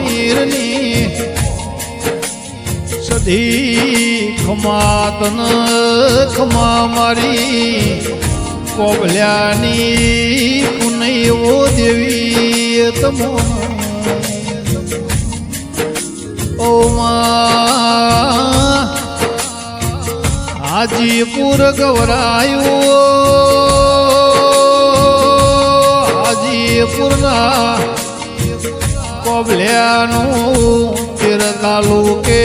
વીરની સધી ખમાતન ખમા મારી કોબલ્યાની પુનૈવો દેવી તમો ઓ માં હાજીપુર ગવરાયું હાજીપુરના કોબલ્યાનું તેર તાલુકે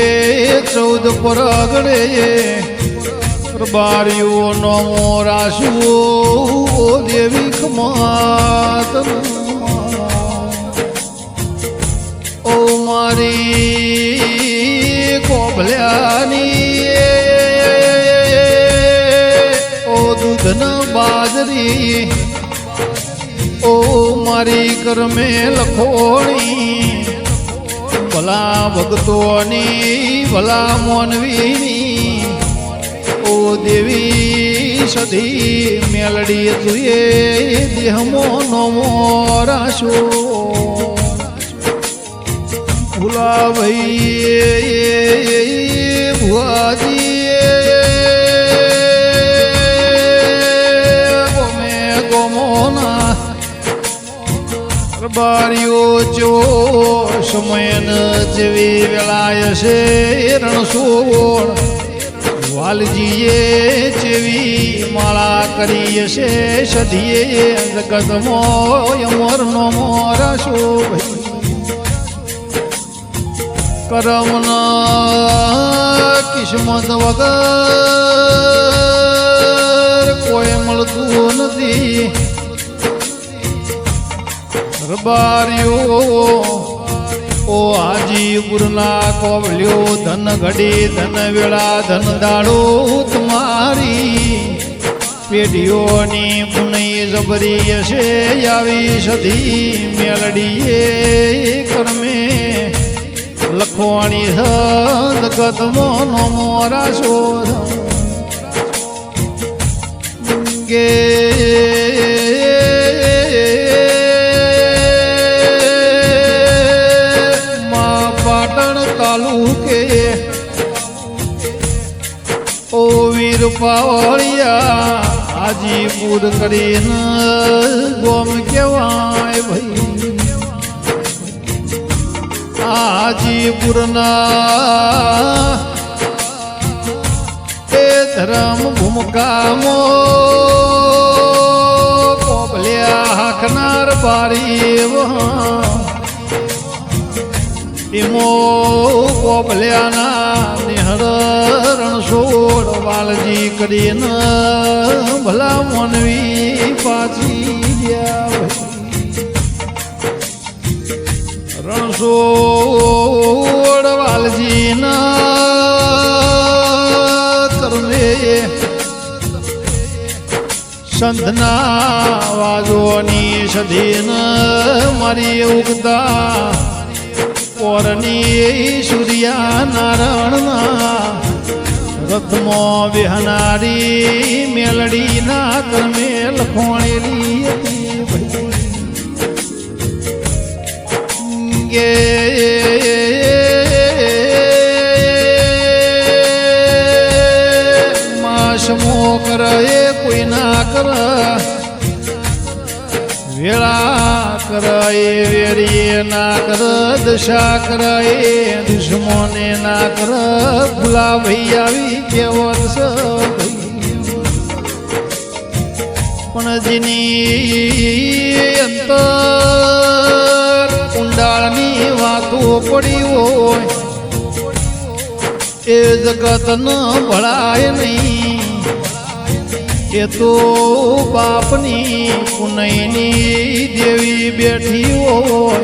14 પરગડે બારીઓ નો રાશુ દેવી ખમાત ઓ મારી કોબલ્યાની ઓ દૂધના બાજરી ઓ મારી કરમે લખોણી ભલા ભક્તોની ભલા મોનવીની ઓ દેવી સધી મેલડી તુએ દેહમો નમો રાશો ભૂલા ભાઈ ભુવાજી ગમે ગમોના બારીઓ જો સમયન જેવી વેળાય છે રણછોડ વાલજીએ જેવી માળા કરી છે સધીએ જગતમો અમરનો મોરાશો કરમના કિસ્મત વગર કોઈ મળતું નથી રબારીઓ ઓ હાજીપુરના કોબલ્યો ધન ઘડી ધન વેળા ધન દાડો તમારી પેઢીઓની પુનઈ જબરી હશે આવી સધી મેલડીએ કરમે લખવાણી જગતમો નો મોરાશો ગે તાલુકે ઓ વીર પાવળિયા હાજીપુર કરીને ગોમ કહેવાય ભાઈ હાજીપુરના એ ધર્મ ભૂમકામો કોબલ્યા હાકનાર બારી એમો કોબલ્યાના નિહળ રણછોડ વાલજી કરીને ભલા મોનવી પાછી ગયા રણછોડ વાલજીના કરમે સંતના વાજોની સધીન મારી ઉગતા પોરની સૂર્યા નારણના રથમો વિહનારી મેલડીના કરમે લખોણેલી ગે માસમો કરે કોઈ ના કર વેળા કરાય વેરીએ ના કર દશા કરાય દુશ્મને ના કર ભૂલા ભાઈ આવી કેવત પણ જેની અંતર કુંડાળની વાતો પડી હોય એ જગત ન ભળાય નહીં એ તો બાપની પુનઈની દેવી બેઠી હોય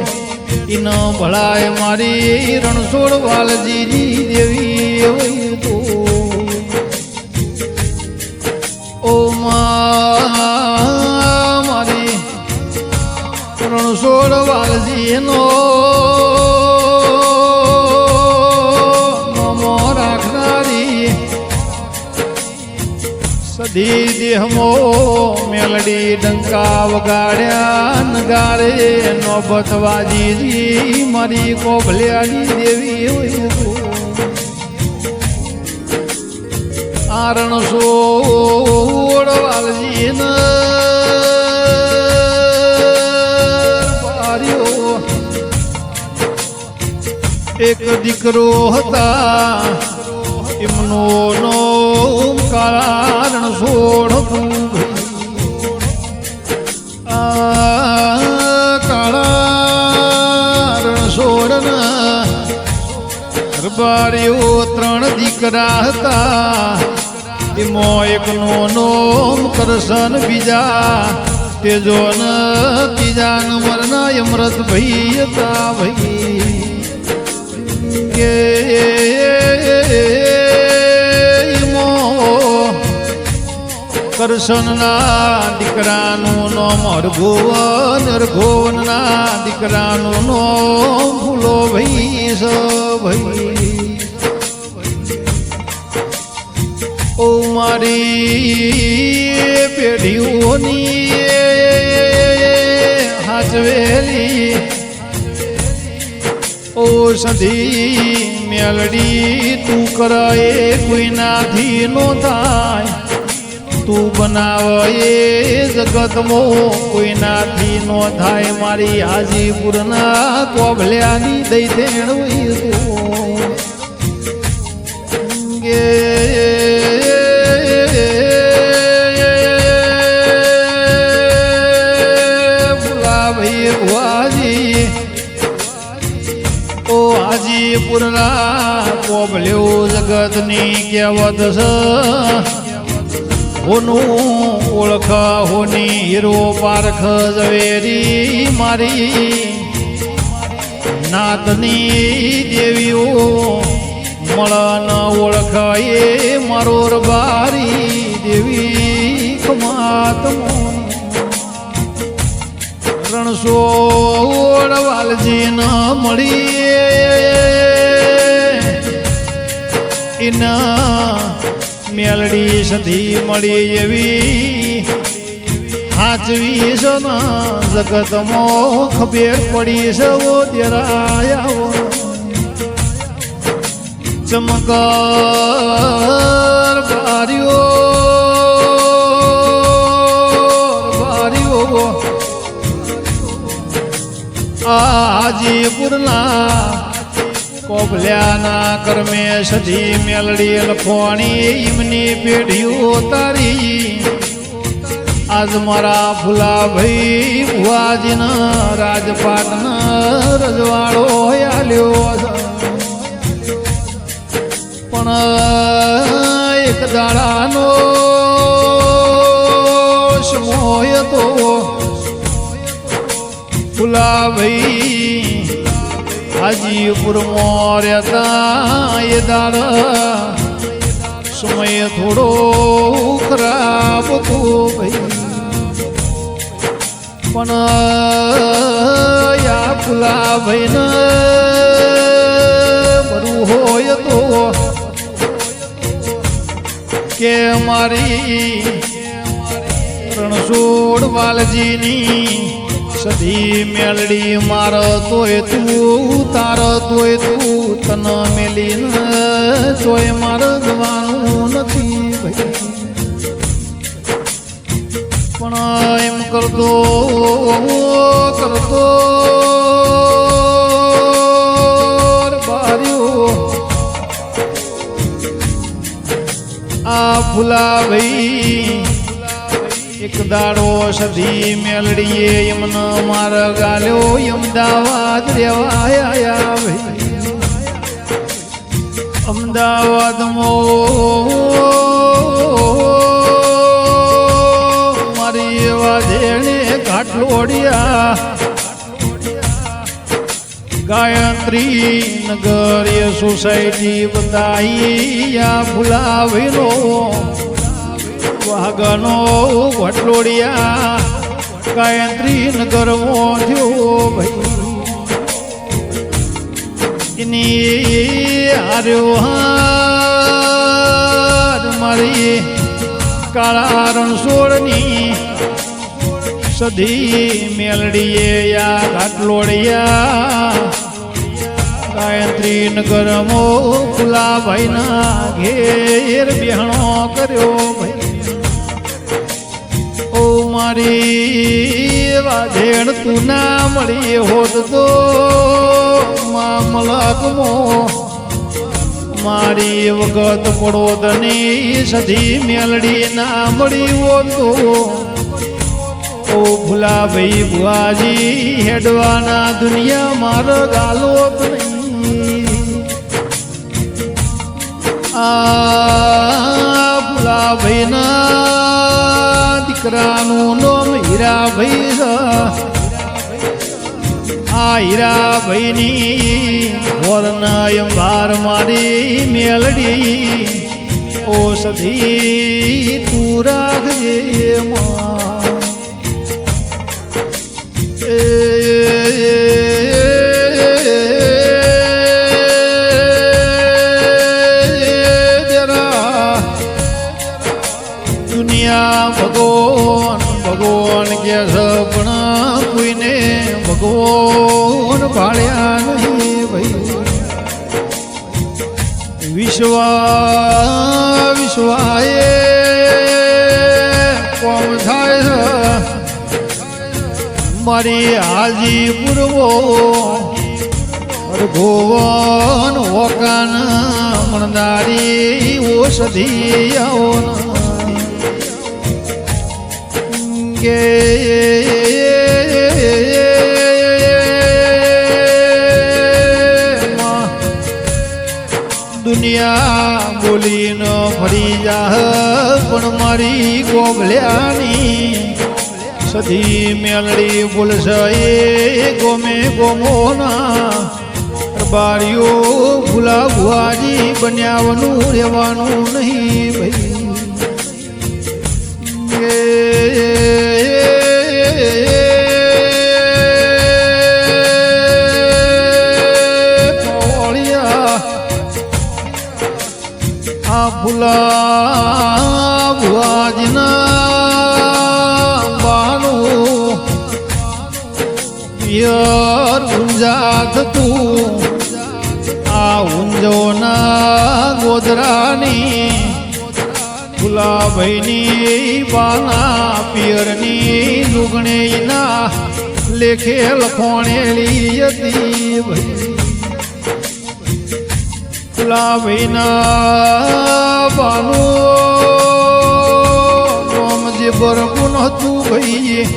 ઈન ભળાય મારી રણછોડ વાલજીની દેવી હોય તો ઓ મારી રણછોડ વાલજીનો સધી દેહમો મેલડી ડંકા વગાડ્યા નગારે નોબત વાજીજી મારી કોભલ્યાની દેવી હોય આરણ સોળ વાલજી ન પાર્યો એક દીકરો હતા એમનો નોમ કારણ સોળ કારણ સોળ રબારીઓ 3 દીકરા હતા એમાં એકનો નોમ કરશન બીજા તેજો ન ત્રીજા નંબરના અમૃત ભાઈ હતા ભાઈ કરશનના દીકરાનું નામ હરગોવન હરગોવનના દીકરાનું નામ ફૂલો ભાઈ સ ભાઈ ઓ મારી પેઢીઓની હાચવેલી ઓ સધી મેલડી તું કરાય કોઈનાથી નો થાય તું બનાવે જગતમો કોઈનાથી નો થાય મારી હાજીપુરના કોભલ્યાની દઈ દેણ ગે ભુલાભાઈ ભુવાજી ઓ હાજીપુરના કોભલ્યો જગતની કહેવત છે હોનું ઓળખ હોની હીરો પારખ ઝવેરી મારી નાતની દેવીઓ મળન ઓળખ એ મારો રબારી દેવી ખમાત રણછોડ વાલજી ન મળી એના મેલડી સધી મળી એવી હાચવી છે ને જગતમાં ખબર પડી છે ઓ દેરાયા ચમકાર બારીઓ બારીઓ હાજીપુરના કોભલ્યાના કર્મે સધી મેલડી લખવાણી એમની પેઢીઓ તારી આજ મારા ફુલાભાઈ ભુવાજીના રાજપાટના રજવાડો આલ્યો પણ એક દાડાનો સમય તો ફુલાભાઈ હાજીપુર મોર્યા એ દાડા સમય થોડો ખરાબ હતો ભાઈ પણ યા ફુલાભાઈ ને બરું હોય તો કે મારી રણછોડ વાલજીની સધી મેલડી મારો તોય તું તાર તોય તું તન મેલીને તોય મારે જવાનું નથી ભાઈ પણ એમ કરતો કરતો બાર્યો આ ફુલાભાઈ એક દાડો સધી મેલડીએ એમને માર ગાલ્યો અમદાવાદ રેવાયા ભાઈ અમદાવાદમાં મારી એવા જેણે ઘાટલોડિયા ગાયત્રી નગર એ સોસાયટી બતાઈ આ ફુલાભાઈનો વાગનો વટલોડિયા ગાયત્રી નગરમાં થયો ભાઈ એની હાર્યો હાર મારી કાળા રણછોડની સધી મેલડીએ યા ઘાટલોડિયા ગાયત્રી નગરમો ફુલાભાઈના ઘેર બેહણો કર્યો ભાઈ ઓ મારી વાધેણ તું ના મળી હોત તો મામલકમો મારી વખત પડોદની સધી મેલડી ના મળી હોત તો ઓ ભુલાભાઈ ભુવાજી હેડવાના દુનિયા મારો ગાલો નહીં આ ભુલાભાઈના દીકરાનું નામ હીરાભાઈ છે આ હીરાભાઈની વરનાય ભાર મારી મેલડી ઓ સધી તું રાખજે માં દુનિયા ભગવાન ભગવાન કે સપના કોઈને ભગવાન ભાળ્યા નહીં ભાઈ વિશ્વાએ કોમ થાય મારી હાજીપુરવો ભુવન હોકાન મણદારી ઓષધી ગે દુનિયા બોલીન ફરી જાહ પણ મારી ગોગલ્યાની સધી મેલડી બોલશે એ ગોમે ગોમોના બારીઓ ભૂલા ભુવાજી બન્યાવનું રહેવાનું નહીં ભાઈ આ ભૂલા ભુવાજીના બાનું પિયર ઊંઝા થતું આ ઊંઝોના ગોદરાની ભુલાભાઈની બાના પિયરની લુગણીના લેખે લખોણેલી હતી ભાઈ ભુલાભાઈના બાનું નામ જે બરગુન હતું ભાઈ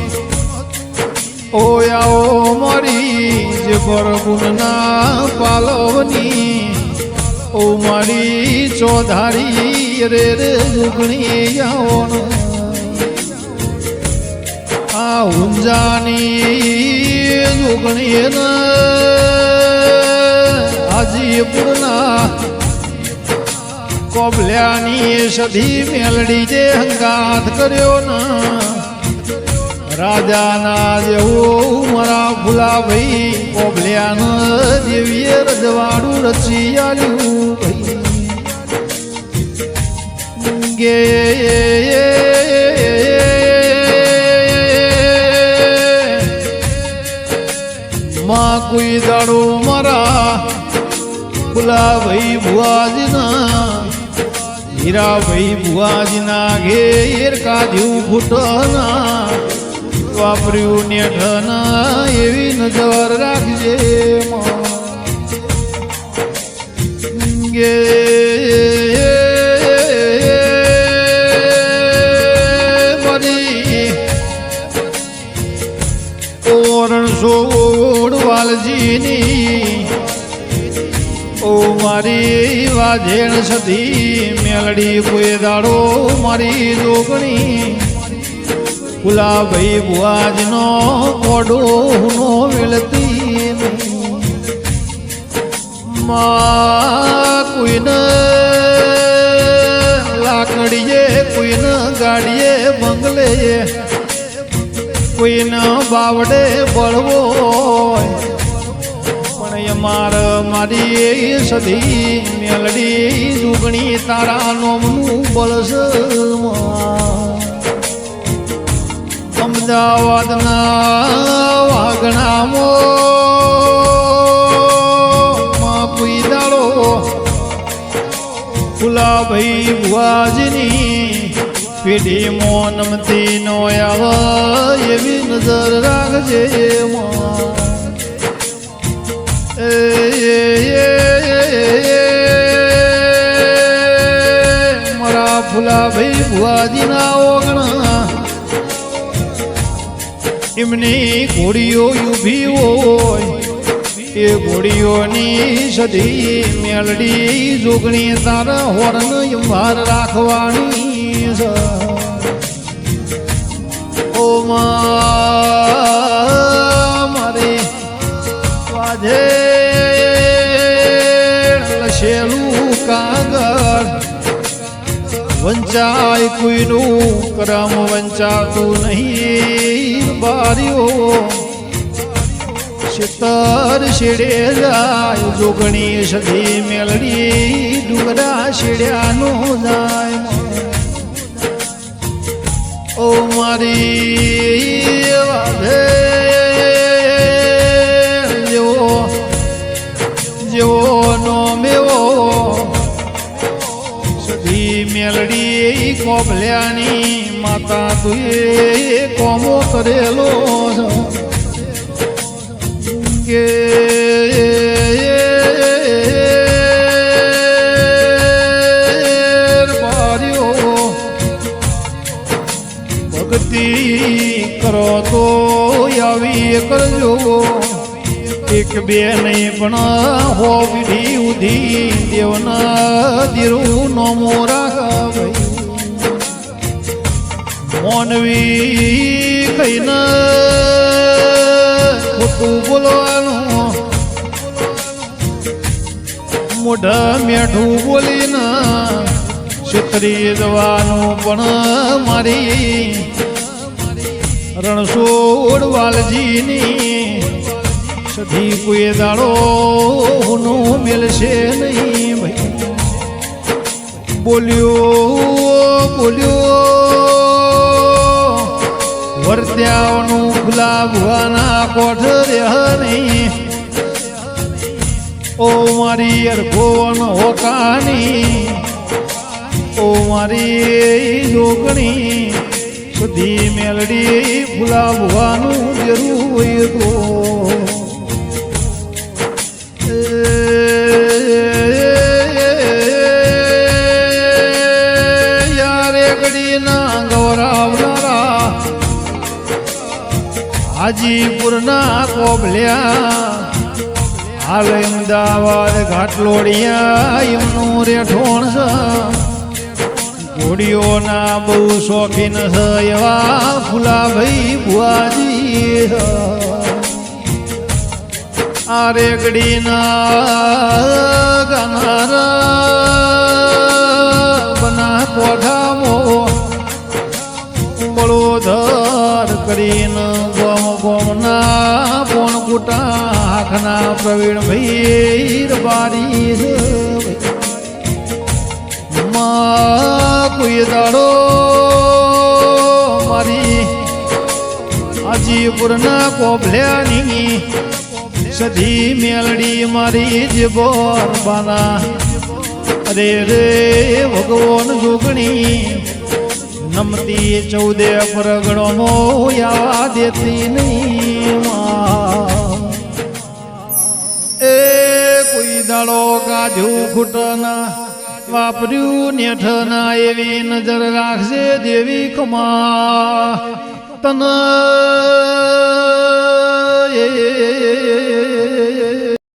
ઓયાઓ મારી જે બરગુનના પાલવની ઓ મારી ચોધારી રે રે લુગણી આવણ આ ઊંઝાની લુગણી હાજીપુરના કોબલ્યાની સધી મેલડી જે હંગાત કર્યો ના રાજાના જેવું મારા ભુલાભાઈ કોબલ્યાના દેવીએ રજવાડું રચી આલ્યું ભાઈ ગે માં કોઈ દાડો મારા ભુલાભાઈ ભુવાજીના હીરાભાઈ ભુવાજીના ઘેર કાઢ્યું ફૂટના વાપર્યું નેઠના એવી નજર રાખજે ગે મારી ઓરણ સોડ વાલજીની ઓ મારી વાજેણ સધી મેલડી કોઈ દાડો મારી જોગણી ભુલાભાઈ ભુવાજનો કોડો હુનો વેલતી માં કોઈને લાકડીએ કોઈને ગાડીએ બંગલે કોઈને બાવડે બળવો પણ અમાર મારી સધી મેલડી જુગણી તારા નોમનું બળસ અમદાવાદના વાગણામાં કોઈ દાડો ફુલાભાઈ ભુવાજીની પેઢીમાં નમતી નો આવે એવી નજર રાખજે મારા ફુલાભાઈ ભુવાજીના ઓગણા એમની ઘોડીઓ ઊભી હોય એ ઘોડીઓની સધી મેલડી જોગણી તારા હોર્ન ભાર રાખવાની છે ઓ મારે વાજે લશેલું કાગળ વંચાય કોઈનું કરમ વંચાતું નહીં બારીઓ શેતર શેડે જાય જોગણી સધી મેલડી ડુંગરા શેડ્યાનો જાય ઓ મારી વાધે જેવો નો મેવો સધી મેલડી કોભલ્યાની માતા તુએ કોમો કરેલો કે ભક્તિ કરો તો આવી કરજો એક બે નહીં પણ હો વિધિ ઉધી દેવના દીરું નોમો રાખ મોનવી કહીને ખોટું બોલવાનું મોઢા મેઠું બોલીને છેતરી જવાનું પણ મારી રણછોડ વાલજીની સધી કોઈ દાડો નો મેલશે નહીં ભાઈ બોલ્યો વર્ત્યાઓનું ગુલાબવાના કોઠ રહ્યા નહીં ઓ મારી અરખોન હોકાની ઓ મારી જોગણી સધી મેલડી ગુલાબવાનું જરૂર હોય તો યારે ગડીના ગૌરાવનારા હાજીપુરના કોબલ્યા હાલ અમદાવાદ ઘાટલોડિયા એમનું રેઠોણ છે ઘોડીઓના બહુ શોખીન છે એવા ફુલાભાઈ ભુવાજી આ રેગડીના ગાનારા બના કોઠામો બળોધર કરીને ગોમ ગોમના પોણ કુટા આખના પ્રવીણ ભાઈ બારી કોઈ દાડો મારી હાજીપુરના કોભલ્યાની સધી મેલડી મારી જબોર બાના અરે રે ભગવાન જોગણી નમતી 14 પરગણો મોયા દેતી નહીં એ કોઈ દાડો ગાજુ ખૂટના વાપર્યું નેઠના એવી નજર રાખશે દેવી કમા તન